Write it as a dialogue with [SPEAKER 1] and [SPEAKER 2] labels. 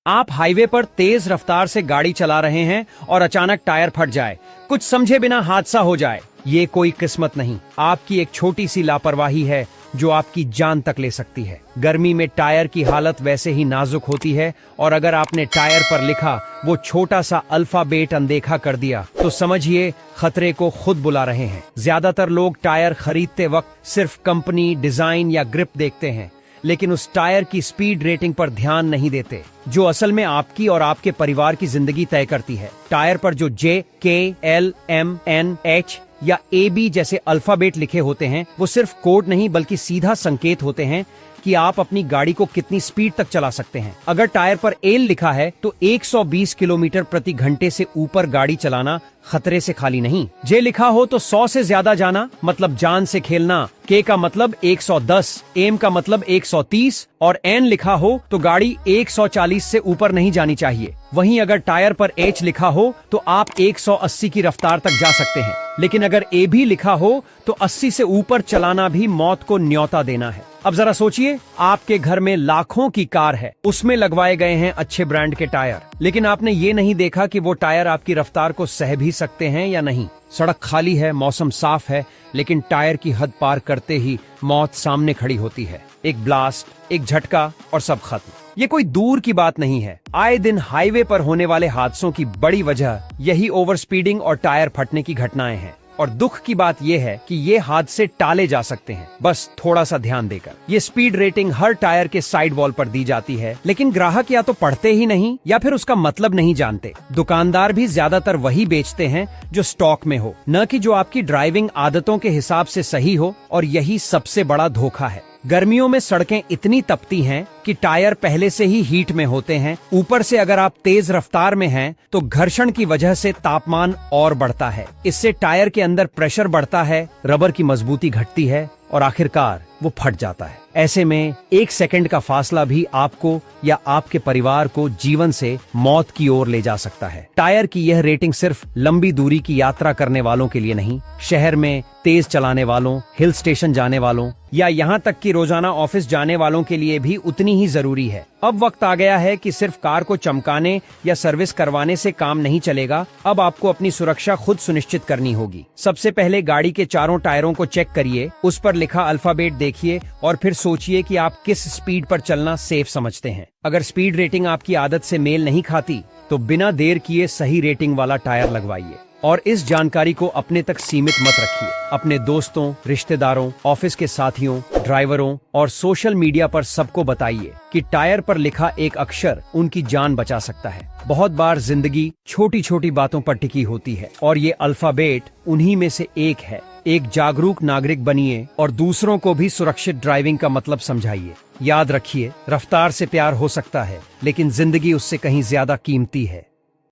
[SPEAKER 1] आप हाईवे पर तेज रफ्तार से गाड़ी चला रहे हैं और अचानक टायर फट जाए, कुछ समझे बिना हादसा हो जाए। ये कोई किस्मत नहीं, आपकी एक छोटी सी लापरवाही है जो आपकी जान तक ले सकती है। गर्मी में टायर की हालत वैसे ही नाजुक होती है और अगर आपने टायर पर लिखा वो छोटा सा अल्फाबेट अनदेखा कर दिया तो समझिए खतरे को खुद बुला रहे हैं। ज्यादातर लोग टायर खरीदते वक्त सिर्फ कंपनी, डिजाइन या ग्रिप देखते हैं, लेकिन उस टायर की स्पीड रेटिंग पर ध्यान नहीं देते, जो असल में आपकी और आपके परिवार की जिंदगी तय करती है। टायर पर जो JKLMNH या AB जैसे अल्फाबेट लिखे होते हैं वो सिर्फ कोड नहीं बल्कि सीधा संकेत होते हैं कि आप अपनी गाड़ी को कितनी स्पीड तक चला सकते हैं। अगर टायर पर L लिखा है तो 120 किलोमीटर प्रति घंटे से ऊपर गाड़ी चलाना खतरे से खाली नहीं। J लिखा हो तो 100 से ज्यादा जाना मतलब जान से खेलना, K का मतलब 110, M का मतलब 130 और N लिखा हो तो गाड़ी 140 से ऊपर नहीं जानी चाहिए। वहीं अगर टायर पर H लिखा हो तो आप 180 की रफ्तार तक जा सकते हैं, लेकिन अगर AB लिखा हो तो 80 से ऊपर चलाना भी मौत को न्योता देना है। अब जरा सोचिए, आपके घर में लाखों की कार है, उसमें लगवाए गए हैं अच्छे ब्रांड के टायर, लेकिन आपने ये नहीं देखा कि वो टायर आपकी रफ्तार को सह भी सकते हैं या नहीं। सड़क खाली है, मौसम साफ है, लेकिन टायर की हद पार करते ही मौत सामने खड़ी होती है। एक ब्लास्ट, एक झटका और सब खत्म। ये कोई दूर की बात नहीं है। आए दिन हाईवे पर होने वाले हादसों की बड़ी वजह यही ओवर स्पीडिंग और टायर फटने की घटनाएं हैं। और दुख की बात यह है कि ये हादसे टाले जा सकते हैं, बस थोड़ा सा ध्यान देकर। ये स्पीड रेटिंग हर टायर के साइड वॉल पर दी जाती है, लेकिन ग्राहक या तो पढ़ते ही नहीं या फिर उसका मतलब नहीं जानते। दुकानदार भी ज्यादातर वही बेचते हैं जो स्टॉक में हो, न कि जो आपकी ड्राइविंग आदतों के हिसाब से सही हो, और यही सबसे बड़ा धोखा है। गर्मियों में सड़कें इतनी तपती हैं कि टायर पहले से ही हीट में होते हैं। ऊपर से अगर आप तेज रफ्तार में हैं तो घर्षण की वजह से तापमान और बढ़ता है। इससे टायर के अंदर प्रेशर बढ़ता है, रबर की मजबूती घटती है और आखिरकार वो फट जाता है। ऐसे में 1 सेकंड का फासला भी आपको या आपके परिवार को जीवन से मौत की ओर ले जा सकता है। टायर की यह रेटिंग सिर्फ लंबी दूरी की यात्रा करने वालों के लिए नहीं, शहर में तेज चलाने वालों, हिल स्टेशन जाने वालों या यहाँ तक कि रोजाना ऑफिस जाने वालों के लिए भी उतनी ही जरूरी है। अब वक्त आ गया है कि सिर्फ कार को चमकाने या सर्विस करवाने से काम नहीं चलेगा। अब आपको अपनी सुरक्षा खुद सुनिश्चित करनी होगी। सबसे पहले गाड़ी के चारों टायरों को चेक करिए, उस पर लिखा अल्फाबेट देखिए और फिर सोचिए कि आप किस स्पीड पर चलना सेफ समझते हैं। अगर स्पीड रेटिंग आपकी आदत से मेल नहीं खाती तो बिना देर किए सही रेटिंग वाला टायर लगवाइए। और इस जानकारी को अपने तक सीमित मत रखिए, अपने दोस्तों, रिश्तेदारों, ऑफिस के साथियों, ड्राइवरों और सोशल मीडिया पर सबको बताइए कि टायर पर लिखा एक अक्षर उनकी जान बचा सकता है। बहुत बार जिंदगी छोटी छोटी बातों पर टिकी होती है और ये अल्फाबेट उन्हीं में से एक है। एक जागरूक नागरिक बनिए और दूसरों को भी सुरक्षित ड्राइविंग का मतलब समझाइए। याद रखिए, रफ्तार से प्यार हो सकता है, लेकिन जिंदगी उससे कहीं ज्यादा कीमती है।